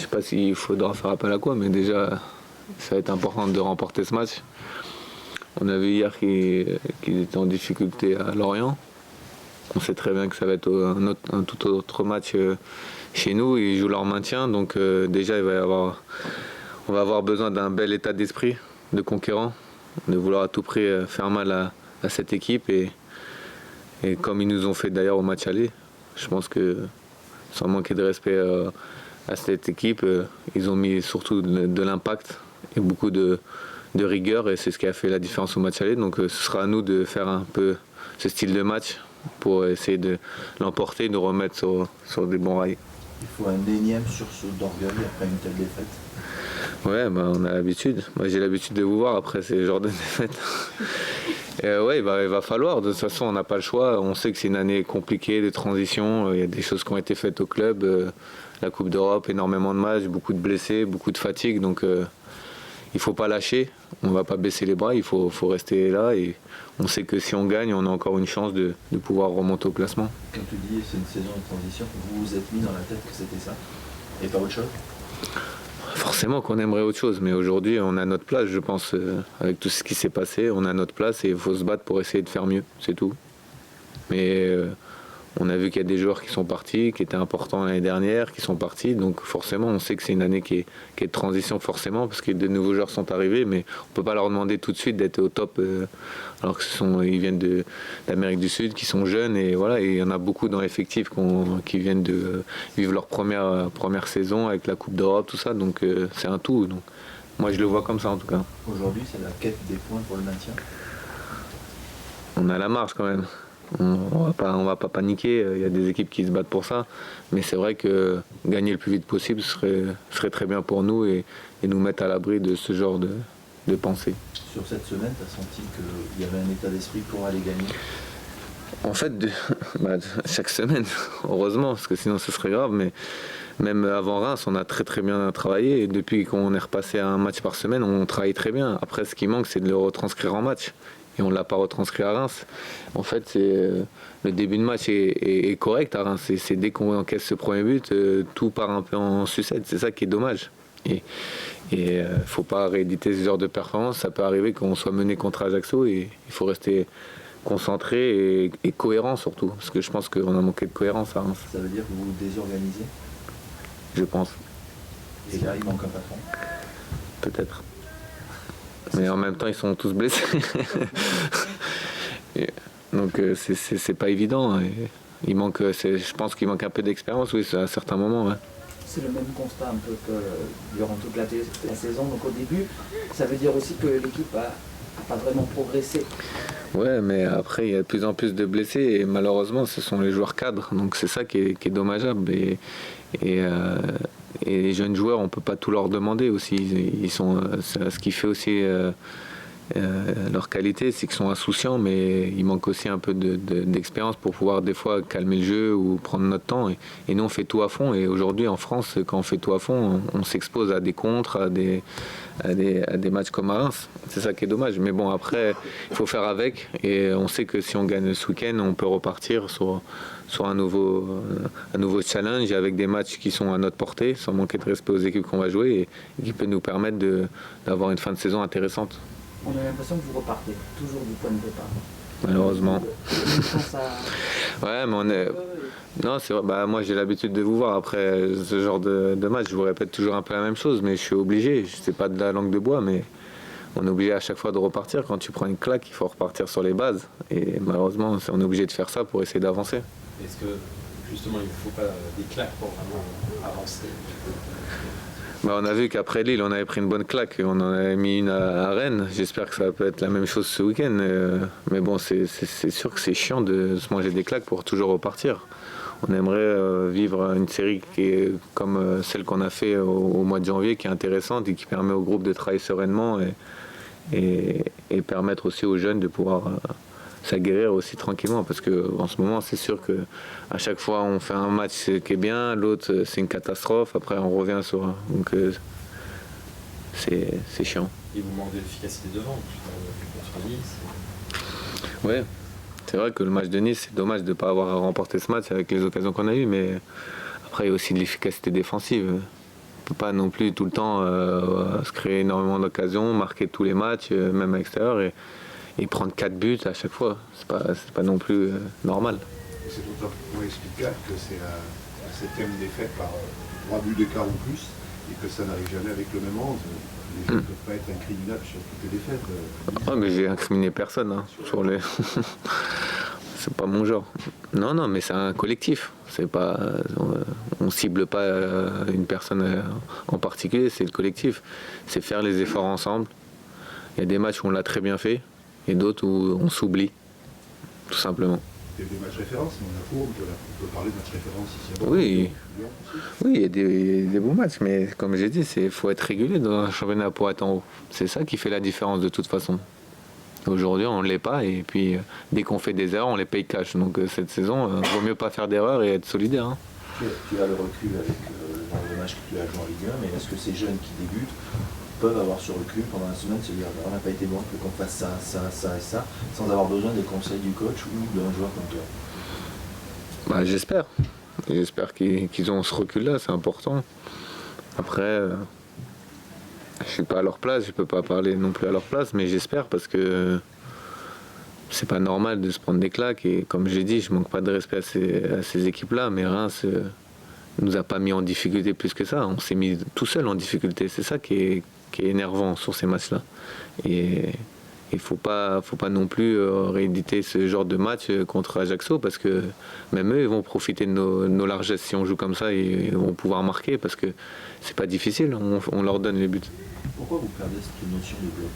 pas s'il faudra faire appel à quoi, mais déjà, ça va être important de remporter ce match. On a vu hier qu'ils étaient en difficulté à Lorient. On sait très bien que ça va être un tout autre match chez nous. Ils jouent leur maintien, donc déjà on va avoir besoin d'un bel état d'esprit de conquérant, de vouloir à tout prix faire mal à cette équipe. Et comme ils nous ont fait d'ailleurs au match aller, je pense que sans manquer de respect à cette équipe, ils ont mis surtout de l'impact et beaucoup de rigueur, et c'est ce qui a fait la différence au match aller. Donc ce sera à nous de faire un peu ce style de match pour essayer de l'emporter et de remettre sur des bons rails. Il faut un énième sursaut d'orgueil après une telle défaite. Ouais, on a l'habitude. Moi j'ai l'habitude de vous voir après ces genres de défaites. Ouais, il va falloir. De toute façon, on n'a pas le choix. On sait que c'est une année compliquée de transition. Il y a des choses qui ont été faites au club. La Coupe d'Europe, énormément de matchs, beaucoup de blessés, beaucoup de fatigue. Donc il ne faut pas lâcher. On ne va pas baisser les bras. Il faut rester là. Et on sait que si on gagne, on a encore une chance de pouvoir remonter au classement. Quand tu dis c'est une saison de transition, vous vous êtes mis dans la tête que c'était ça et pas autre chose? Forcément qu'on aimerait autre chose, mais aujourd'hui on a notre place, je pense, avec tout ce qui s'est passé, on a notre place et il faut se battre pour essayer de faire mieux, c'est tout. Mais on a vu qu'il y a des joueurs qui sont partis, qui étaient importants l'année dernière, qui sont partis, donc forcément on sait que c'est une année qui est de transition forcément, parce que de nouveaux joueurs sont arrivés, mais on ne peut pas leur demander tout de suite d'être au top, alors qu'ils viennent d'Amérique du Sud, qui sont jeunes, et voilà, et il y en a beaucoup dans l'effectif qui viennent de vivre leur première saison avec la Coupe d'Europe, tout ça, donc c'est un tout. Donc, moi je le vois comme ça en tout cas. Aujourd'hui c'est la quête des points pour le maintien. On a la marge quand même. On va pas paniquer, il y a des équipes qui se battent pour ça, mais c'est vrai que gagner le plus vite possible serait très bien pour nous et nous mettre à l'abri de ce genre de pensée. Sur cette semaine, tu as senti qu'il y avait un état d'esprit pour aller gagner? En fait, chaque semaine, heureusement, parce que sinon ce serait grave, mais même avant Reims, on a très très bien travaillé, et depuis qu'on est repassé à un match par semaine, on travaille très bien. Après, ce qui manque, c'est de le retranscrire en match. Et on ne l'a pas retranscrit à Reims. En fait, le début de match est correct à Reims. C'est dès qu'on encaisse ce premier but, tout part un peu en sucette. C'est ça qui est dommage. Et il ne faut pas rééditer ce genre de performance. Ça peut arriver qu'on soit mené contre Ajaccio, et il faut rester concentré et cohérent surtout. Parce que je pense qu'on a manqué de cohérence à Reims. Ça veut dire que vous vous désorganisez? Je pense. Et là, il manque un patron? Peut-être. Mais en même temps, ils sont tous blessés. Donc c'est pas évident. Je pense qu'il manque un peu d'expérience, oui, à certains moments. Ouais. C'est le même constat un peu que durant toute la saison. Donc au début, ça veut dire aussi que l'équipe a pas vraiment progressé. Ouais, mais après, il y a de plus en plus de blessés, et malheureusement, ce sont les joueurs cadres. Donc c'est ça qui est dommageable. Et les jeunes joueurs, on ne peut pas tout leur demander aussi. Ce qui fait aussi leur qualité, c'est qu'ils sont insouciants, mais il manque aussi un peu d'expérience pour pouvoir des fois calmer le jeu ou prendre notre temps. Et nous, on fait tout à fond. Et aujourd'hui, en France, quand on fait tout à fond, on s'expose à des contres, à des matchs comme à Reims. C'est ça qui est dommage. Mais bon, après, il faut faire avec. Et on sait que si on gagne ce week-end, on peut repartir sur un nouveau challenge avec des matchs qui sont à notre portée, sans manquer de respect aux équipes qu'on va jouer, et qui peut nous permettre d'avoir une fin de saison intéressante. On a l'impression que vous repartez toujours du point de départ. Malheureusement. Ouais, mais non, c'est vrai. Moi, j'ai l'habitude de vous voir après ce genre de match. Je vous répète toujours un peu la même chose, mais je suis obligé. C'est pas de la langue de bois, mais on est obligé à chaque fois de repartir. Quand tu prends une claque, il faut repartir sur les bases. Et malheureusement, on est obligé de faire ça pour essayer d'avancer. Est-ce que justement, il ne faut pas des claques pour vraiment avancer? On a vu qu'après Lille, on avait pris une bonne claque, et on en avait mis une à Rennes. J'espère que ça peut être la même chose ce week-end. Mais bon, c'est sûr que c'est chiant de se manger des claques pour toujours repartir. On aimerait vivre une série qui est comme celle qu'on a fait au mois de janvier, qui est intéressante et qui permet au groupe de travailler sereinement et permettre aussi aux jeunes de pouvoir s'aguerrir aussi tranquillement, parce qu'en ce moment c'est sûr que à chaque fois on fait un match qui est bien, l'autre c'est une catastrophe, après on revient sur donc c'est chiant. Il vous manque de l'efficacité devant contre Nice. Ouais, c'est vrai que le match de Nice, c'est dommage de ne pas avoir remporté ce match avec les occasions qu'on a eues, mais après il y a aussi de l'efficacité défensive. peut pas non plus tout le temps se créer énormément d'occasions, marquer tous les matchs, même à l'extérieur, et prendre 4 buts à chaque fois. C'est pas non plus normal. Et c'est d'autant plus explicable que c'est la 7e défaite par 3 buts d'écart ou plus, et que ça n'arrive jamais avec le même 11. Les gens ne peuvent pas être incriminables sur toutes les défaites. Oh, mais j'ai incriminé personne sur les. C'est pas mon genre. Non, mais c'est un collectif. C'est pas, on cible pas une personne en particulier, c'est le collectif. C'est faire les efforts ensemble. Il y a des matchs où on l'a très bien fait, et d'autres où on s'oublie, tout simplement. Il y a des matchs références, Monaco, on peut parler de matchs références ici. Oui, il y a des beaux matchs, mais comme j'ai dit, il faut être régulier dans un championnat pour être en haut. C'est ça qui fait la différence de toute façon. Aujourd'hui, on ne l'est pas, et puis dès qu'on fait des erreurs, on les paye cash. Donc cette saison, il vaut mieux pas faire d'erreurs et être solidaire. Hein. Tu as le recul avec le nombre de matchs que tu as joué en Ligue 1, mais est-ce que ces jeunes qui débutent peuvent avoir ce recul pendant la semaine, se dire on n'a pas été bon, il faut qu'on fasse ça et ça, sans avoir besoin des conseils du coach ou d'un joueur comme toi? Bah, j'espère. J'espère qu'ils ont ce recul-là, c'est important. Après, je suis pas à leur place, je peux pas parler non plus à leur place, mais j'espère parce que c'est pas normal de se prendre des claques, et comme j'ai dit, je manque pas de respect à ces équipes-là, mais Reims nous a pas mis en difficulté plus que ça. On s'est mis tout seul en difficulté, c'est ça qui est énervant sur ces matchs-là. Et il faut pas non plus rééditer ce genre de match contre Ajaccio, parce que même eux ils vont profiter de nos largesses si on joue comme ça, et ils vont pouvoir marquer parce que c'est pas difficile, on leur donne les buts. Pourquoi vous perdez cette notion de bloc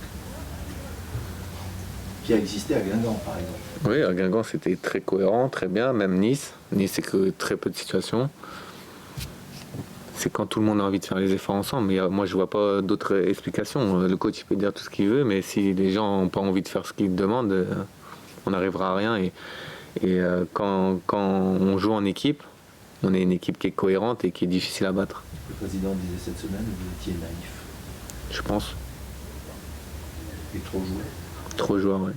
qui a existé à Guingamp par exemple? Oui, à Guingamp c'était très cohérent, très bien, même Nice c'est que très peu de situations. C'est quand tout le monde a envie de faire les efforts ensemble. Mais moi, je vois pas d'autres explications. Le coach, il peut dire tout ce qu'il veut, mais si les gens n'ont pas envie de faire ce qu'ils demandent, on n'arrivera à rien. Et quand on joue en équipe, on est une équipe qui est cohérente et qui est difficile à battre. Le président disait cette semaine que vous étiez naïf. Je pense. Et trop joueur. Trop joueur, oui.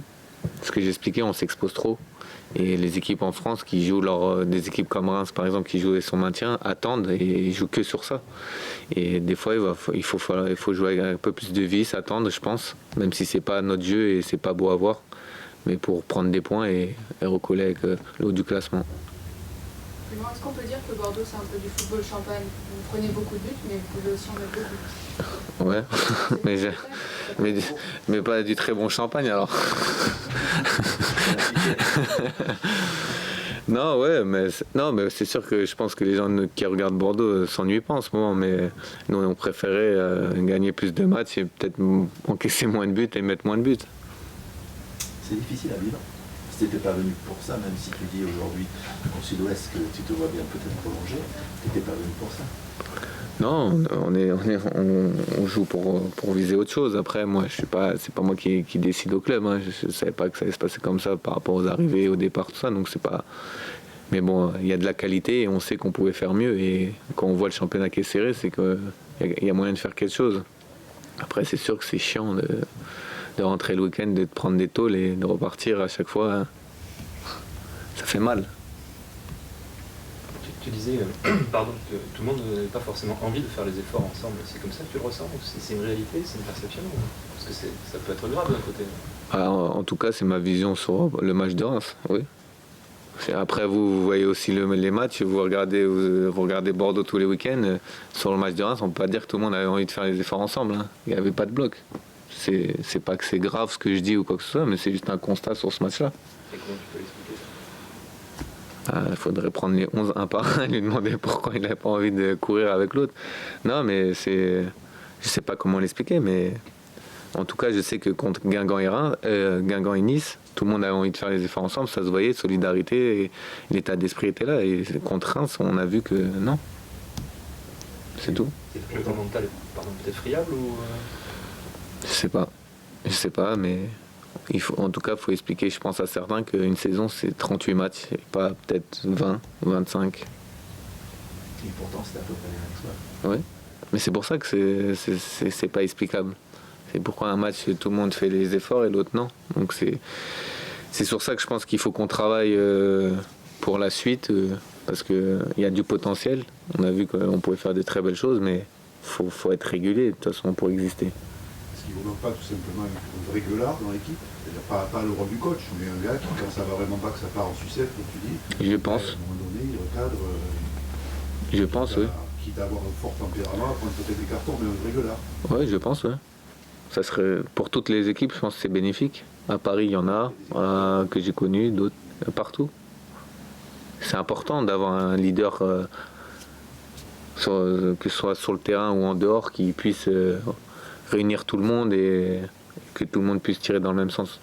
Ce que j'expliquais, on s'expose trop. Et les équipes en France qui jouent des équipes comme Reims par exemple qui jouent son maintien attendent et ils jouent que sur ça. Et des fois il faut jouer avec un peu plus de vis, attendre, je pense, même si c'est pas notre jeu et c'est pas beau à voir, mais pour prendre des points et recoller avec le haut du classement. Est-ce qu'on peut dire que Bordeaux c'est un peu du football champagne? Vous prenez beaucoup de buts, mais vous pouvez aussi en mettre beaucoup. Ouais, mais pas du très bon champagne alors. mais c'est sûr que je pense que les gens qui regardent Bordeaux s'ennuient pas en ce moment, mais nous on préférait gagner plus de matchs et peut-être encaisser moins de buts et mettre moins de buts. C'est difficile à vivre. Si tu n'étais pas venu pour ça, même si tu dis aujourd'hui au Sud-Ouest que tu te vois bien peut-être prolonger, tu n'étais pas venu pour ça. Non, on joue pour viser autre chose. Après, moi, c'est pas moi qui décide au club. Hein. Je savais pas que ça allait se passer comme ça par rapport aux arrivées, au départ, tout ça. Donc c'est pas. Mais bon, il y a de la qualité et on sait qu'on pouvait faire mieux. Et quand on voit le championnat qui est serré, c'est qu'il y a moyen de faire quelque chose. Après, c'est sûr que c'est chiant de rentrer le week-end, de prendre des tôles et de repartir à chaque fois. Hein. Ça fait mal. Tu disais pardon, que tout le monde n'avait pas forcément envie de faire les efforts ensemble. C'est comme ça que tu le ressens? Ou c'est une réalité, c'est une perception? Parce que ça peut être grave d'un côté. En tout cas, c'est ma vision sur le match de Reims, oui. Après, vous voyez aussi les matchs, vous regardez Bordeaux tous les week-ends. Sur le match de Reims, on ne peut pas dire que tout le monde avait envie de faire les efforts ensemble. Hein. Il n'y avait pas de bloc. C'est pas que c'est grave ce que je dis ou quoi que ce soit, mais c'est juste un constat sur ce match-là. Et comment tu peux l'expliquer? Il faudrait prendre les 11 un par un et lui demander pourquoi il n'avait pas envie de courir avec l'autre. Non, mais je sais pas comment l'expliquer, mais en tout cas, je sais que contre Guingamp et Nice, tout le monde avait envie de faire les efforts ensemble, ça se voyait, solidarité, et l'état d'esprit était là. Et contre Reims, on a vu que non. C'est tout. Le plan mental est peut-être friable ou Je sais pas, mais en tout cas, il faut expliquer, je pense à certains, qu'une saison, c'est 38 matchs, et pas peut-être 20, 25. Et pourtant, c'était à peu près les mêmes choix. Oui, mais c'est pour ça que c'est pas explicable. C'est pourquoi un match, tout le monde fait les efforts et l'autre non. Donc c'est sur ça que je pense qu'il faut qu'on travaille pour la suite, parce qu'il y a du potentiel. On a vu qu'on pouvait faire de très belles choses, mais faut être régulier de toute façon pour exister. Est-ce qu'il ne vaut pas tout simplement un vrai gueulard dans l'équipe? C'est-à-dire pas le rôle du coach, mais un gars qui, quand ça va vraiment pas, que ça part en sucette, comme tu dis, Je pense. à un moment donné, il recadre. Je pense, oui. Quitte à avoir un fort tempérament, à prendre peut-être des cartons, mais un vrai gueulard. Oui, je pense, oui. Ça serait, pour toutes les équipes, je pense que c'est bénéfique. À Paris, il y en a que j'ai connu, d'autres partout. C'est important d'avoir un leader, que ce soit sur le terrain ou en dehors, qui puisse réunir tout le monde et que tout le monde puisse tirer dans le même sens.